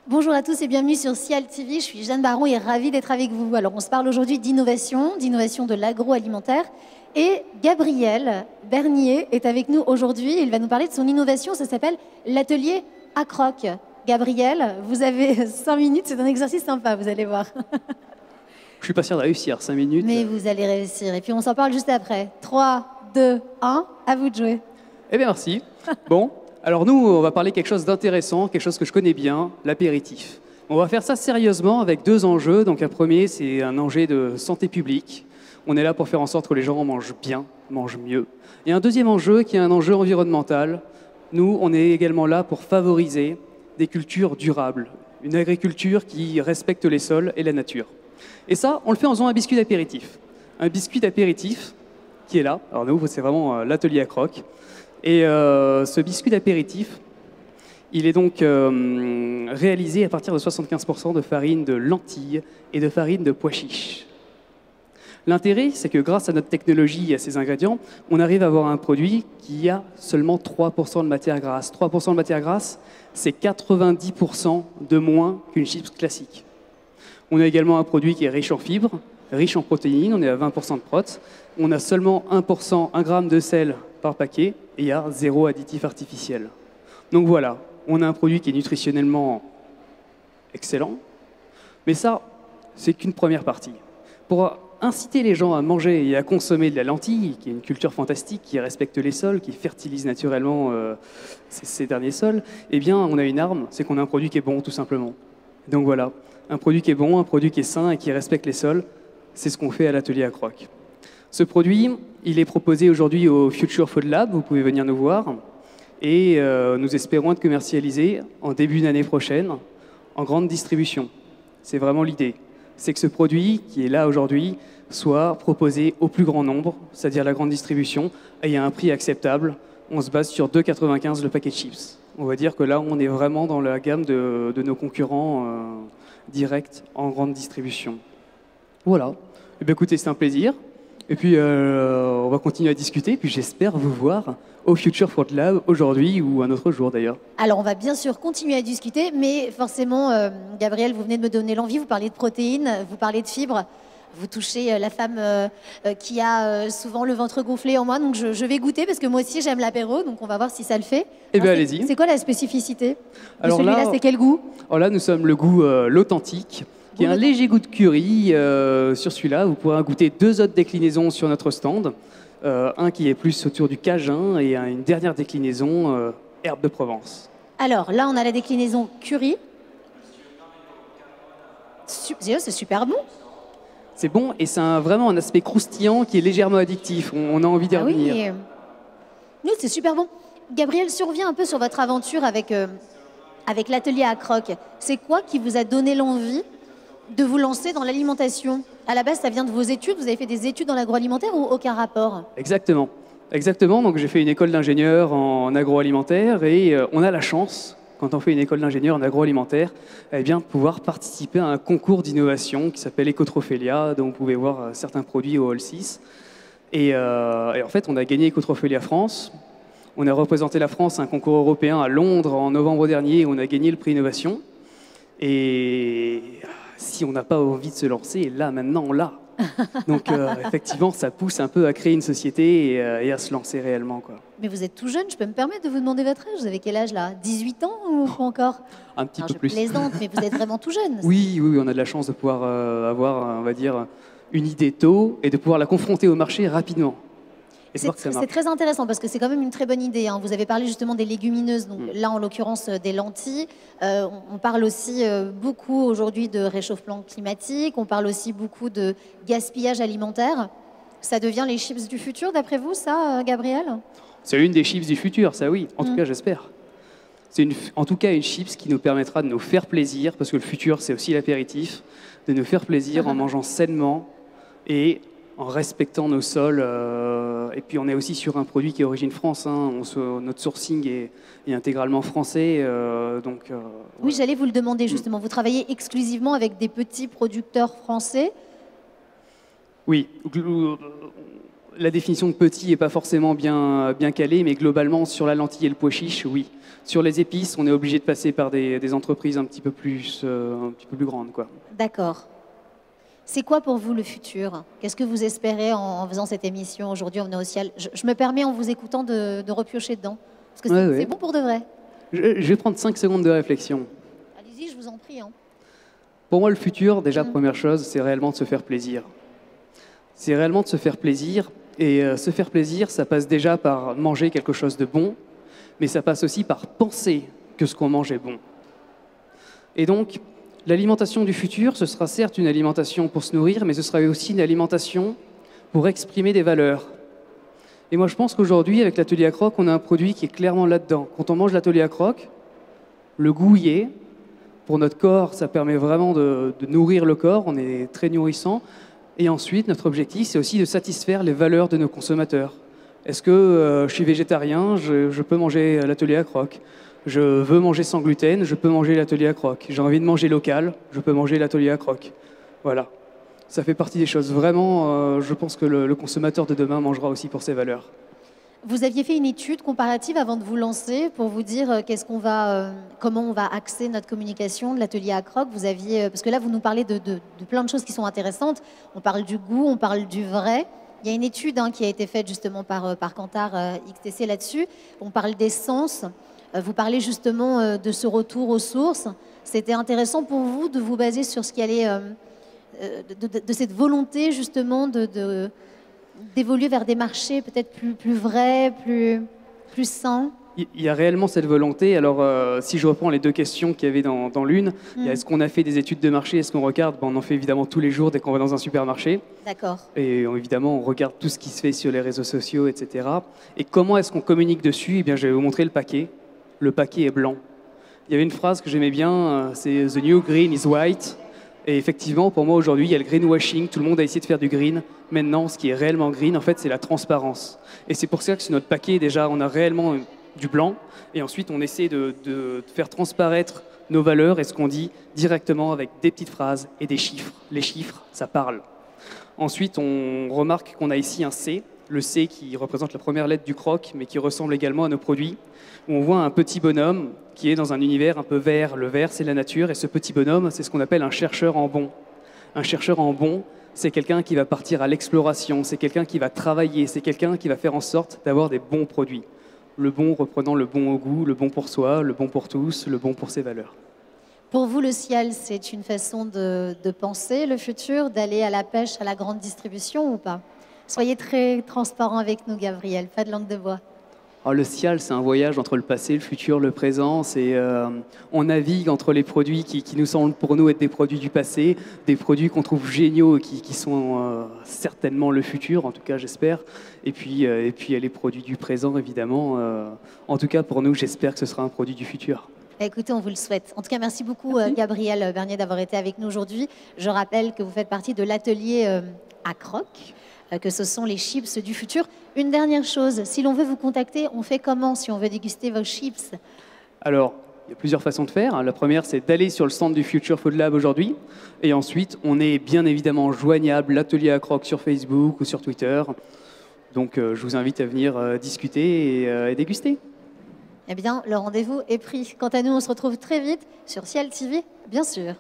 Bonjour à tous et bienvenue sur Ciel TV. Je suis Jeanne Baron et ravie d'être avec vous. Alors, on se parle aujourd'hui d'innovation de l'agroalimentaire. Et Gabriel Bernier est avec nous aujourd'hui. Il va nous parler de son innovation. Ça s'appelle l'atelier à croque. Gabriel, vous avez 5 minutes. C'est un exercice sympa, vous allez voir. Je suis pas sûr de réussir, 5 minutes. Mais vous allez réussir. Et puis, on s'en parle juste après. 3, 2, 1, à vous de jouer. Eh bien, merci. Bon, alors nous, on va parler quelque chose d'intéressant, quelque chose que je connais bien, l'apéritif. On va faire ça sérieusement avec 2 enjeux. Donc, un premier, c'est un enjeu de santé publique. On est là pour faire en sorte que les gens mangent bien, mangent mieux. Et un deuxième enjeu qui est un enjeu environnemental. Nous, on est également là pour favoriser des cultures durables, une agriculture qui respecte les sols et la nature. Et ça, on le fait en faisant un biscuit d'apéritif. Un biscuit d'apéritif qui est là. Alors nous, c'est vraiment l'atelier à croque. Et ce biscuit d'apéritif, il est donc réalisé à partir de 75% de farine de lentilles et de farine de pois chiches. L'intérêt, c'est que grâce à notre technologie et à ces ingrédients, on arrive à avoir un produit qui a seulement 3% de matière grasse. 3% de matière grasse, c'est 90% de moins qu'une chips classique. On a également un produit qui est riche en fibres, riche en protéines, on est à 20% de prot. On a seulement 1%, 1 gramme de sel par paquet et il y a 0 additif artificiel. Donc voilà, on a un produit qui est nutritionnellement excellent, mais ça, c'est qu'une première partie. Pour inciter les gens à manger et à consommer de la lentille, qui est une culture fantastique, qui respecte les sols, qui fertilise naturellement ces derniers sols, eh bien, on a une arme, c'est qu'on a un produit qui est bon, tout simplement. Donc voilà, un produit qui est bon, un produit qui est sain et qui respecte les sols, c'est ce qu'on fait à l'atelier à croque. Ce produit, il est proposé aujourd'hui au Future Food Lab, vous pouvez venir nous voir, et nous espérons être commercialisés en début d'année prochaine, en grande distribution. C'est vraiment l'idée. C'est que ce produit qui est là aujourd'hui soit proposé au plus grand nombre, c'est-à-dire la grande distribution, et à un prix acceptable. On se base sur 2,95 € le paquet de chips. On va dire que là, on est vraiment dans la gamme de nos concurrents directs en grande distribution. Voilà. Eh bien, écoutez, c'est un plaisir. Et puis, on va continuer à discuter. Puis, j'espère vous voir au Future Food Lab aujourd'hui ou un autre jour d'ailleurs. Alors, on va bien sûr continuer à discuter, mais forcément, Gabriel, vous venez de me donner l'envie. Vous parlez de protéines, vous parlez de fibres. Vous touchez la femme qui a souvent le ventre gonflé en moi. Donc, je vais goûter parce que moi aussi, j'aime l'apéro. Donc, on va voir si ça le fait. Eh bien, allez-y. C'est quoi la spécificité de Alors celui-là? C'est quel goût? Alors là, nous sommes le goût l'authentique, qui est un léger goût de curry sur celui-là. Vous pourrez goûter 2 autres déclinaisons sur notre stand. Un qui est plus autour du cajun et une dernière déclinaison herbe de Provence. Alors là, on a la déclinaison curry. C'est super bon. C'est bon et c'est vraiment un aspect croustillant qui est légèrement addictif. On a envie d'y revenir. Oui, oui, c'est super bon. Gabriel, si on revient un peu sur votre aventure avec l'atelier à croque, c'est quoi qui vous a donné l'envie de vous lancer dans l'alimentation? À la base, ça vient de vos études. Vous avez fait des études dans l'agroalimentaire ou aucun rapport? Exactement. Exactement. Donc j'ai fait une école d'ingénieur en agroalimentaire et on a la chance, quand on fait une école d'ingénieur en agroalimentaire, eh bien, de pouvoir participer à un concours d'innovation qui s'appelle Ecotrophelia, dont vous pouvez voir certains produits au Hall 6. Et en fait, on a gagné Ecotrophelia France. On a représenté la France à un concours européen à Londres en novembre dernier. On a gagné le prix Innovation. Et si on n'a pas envie de se lancer, là, maintenant, on l'a. Donc, effectivement, ça pousse un peu à créer une société et à se lancer réellement, quoi. Mais vous êtes tout jeune, je peux me permettre de vous demander votre âge? Vous avez quel âge, là? 18 ans ou pas encore? Un petit peu plus. Je plaisante, mais vous êtes vraiment tout jeune. Oui, on a de la chance de pouvoir avoir, on va dire, une idée tôt et de pouvoir la confronter au marché rapidement. C'est très intéressant parce que c'est quand même une très bonne idée, hein. Vous avez parlé justement des légumineuses, donc là en l'occurrence des lentilles. On parle aussi beaucoup aujourd'hui de réchauffement climatique, on parle aussi beaucoup de gaspillage alimentaire. Ça devient les chips du futur d'après vous, ça, Gabriel? C'est une des chips du futur, ça oui, en tout cas j'espère. C'est en tout cas une chips qui nous permettra de nous faire plaisir, parce que le futur c'est aussi l'apéritif, de nous faire plaisir en mangeant sainement et en respectant nos sols. Et puis on est aussi sur un produit qui est origine France. Hein. Notre sourcing est intégralement français. Oui, j'allais vous le demander justement. Vous travaillez exclusivement avec des petits producteurs français? Oui. La définition de petit n'est pas forcément bien calée, mais globalement, sur la lentille et le pois chiche, oui. Sur les épices, on est obligé de passer par des entreprises un petit peu plus grandes, quoi. D'accord. C'est quoi pour vous le futur? Qu'est-ce que vous espérez en faisant cette émission aujourd'hui, On est au ciel? Je me permets, en vous écoutant, de repiocher dedans. Parce que c'est bon pour de vrai. Je vais prendre 5 secondes de réflexion. Allez-y, je vous en prie. Hein. Pour moi, le futur, déjà, première chose, c'est réellement de se faire plaisir. C'est réellement de se faire plaisir. Et se faire plaisir, ça passe déjà par manger quelque chose de bon, mais ça passe aussi par penser que ce qu'on mange est bon. Et donc, l'alimentation du futur, ce sera certes une alimentation pour se nourrir, mais ce sera aussi une alimentation pour exprimer des valeurs. Et moi, je pense qu'aujourd'hui, avec l'atelier à croque, on a un produit qui est clairement là-dedans. Quand on mange l'atelier à croque, le goût y est. Pour notre corps, ça permet vraiment de nourrir le corps, on est très nourrissant. Et ensuite, notre objectif, c'est aussi de satisfaire les valeurs de nos consommateurs. Est-ce que je suis végétarien, je peux manger l'atelier à croque? Je veux manger sans gluten, je peux manger l'atelier à croque. J'ai envie de manger local, je peux manger l'atelier à croque. Voilà. Ça fait partie des choses. Vraiment, je pense que le consommateur de demain mangera aussi pour ses valeurs. Vous aviez fait une étude comparative avant de vous lancer pour vous dire comment on va axer notre communication de l'atelier à croque. Vous aviez, parce que là, vous nous parlez de plein de choses qui sont intéressantes. On parle du goût, on parle du vrai. Il y a une étude qui a été faite justement par Kantar XTC là-dessus. On parle des sens. Vous parlez justement de ce retour aux sources. C'était intéressant pour vous de vous baser sur ce qui allait, de cette volonté justement d'évoluer vers des marchés peut-être plus vrais, plus sains. Il y a réellement cette volonté. Alors, si je reprends les deux questions qu'il y avait dans l'une, est-ce qu'on a fait des études de marché? Est-ce qu'on regarde? On en fait évidemment tous les jours dès qu'on va dans un supermarché. D'accord. Et évidemment, on regarde tout ce qui se fait sur les réseaux sociaux, etc. Et comment est-ce qu'on communique dessus? Eh bien, je vais vous montrer le paquet. Le paquet est blanc. Il y avait une phrase que j'aimais bien, c'est « The new green is white ». Et effectivement, pour moi, aujourd'hui, il y a le greenwashing. Tout le monde a essayé de faire du green. Maintenant, ce qui est réellement green, en fait, c'est la transparence. Et c'est pour ça que sur notre paquet, déjà, on a réellement du blanc. Et ensuite, on essaie de faire transparaître nos valeurs et ce qu'on dit directement avec des petites phrases et des chiffres. Les chiffres, ça parle. Ensuite, on remarque qu'on a ici un C. Le C qui représente la première lettre du croc, mais qui ressemble également à nos produits. Où on voit un petit bonhomme qui est dans un univers un peu vert. Le vert, c'est la nature, et ce petit bonhomme, c'est ce qu'on appelle un chercheur en bon. Un chercheur en bon, c'est quelqu'un qui va partir à l'exploration, c'est quelqu'un qui va travailler, c'est quelqu'un qui va faire en sorte d'avoir des bons produits. Le bon reprenant le bon au goût, le bon pour soi, le bon pour tous, le bon pour ses valeurs. Pour vous, le ciel, c'est une façon de penser le futur, d'aller à la pêche, à la grande distribution ou pas? Soyez très transparent avec nous, Gabriel, pas de langue de bois. Alors, le ciel, c'est un voyage entre le passé, le futur, le présent. On navigue entre les produits qui nous semblent pour nous être des produits du passé, des produits qu'on trouve géniaux et qui sont certainement le futur, en tout cas j'espère. Et puis il y a les produits du présent, évidemment. En tout cas, pour nous, j'espère que ce sera un produit du futur. Écoutez, on vous le souhaite. En tout cas, merci beaucoup, Gabriel Bernier, d'avoir été avec nous aujourd'hui. Je rappelle que vous faites partie de l'atelier à croque, que ce sont les chips du futur. Une dernière chose, si l'on veut vous contacter, on fait comment si on veut déguster vos chips? Alors, il y a plusieurs façons de faire. La première, c'est d'aller sur le stand du Future Food Lab aujourd'hui. Et ensuite, on est bien évidemment joignable, l'atelier à croque sur Facebook ou sur Twitter. Donc, je vous invite à venir discuter et déguster. Eh bien, le rendez-vous est pris. Quant à nous, on se retrouve très vite sur Ciel TV, bien sûr.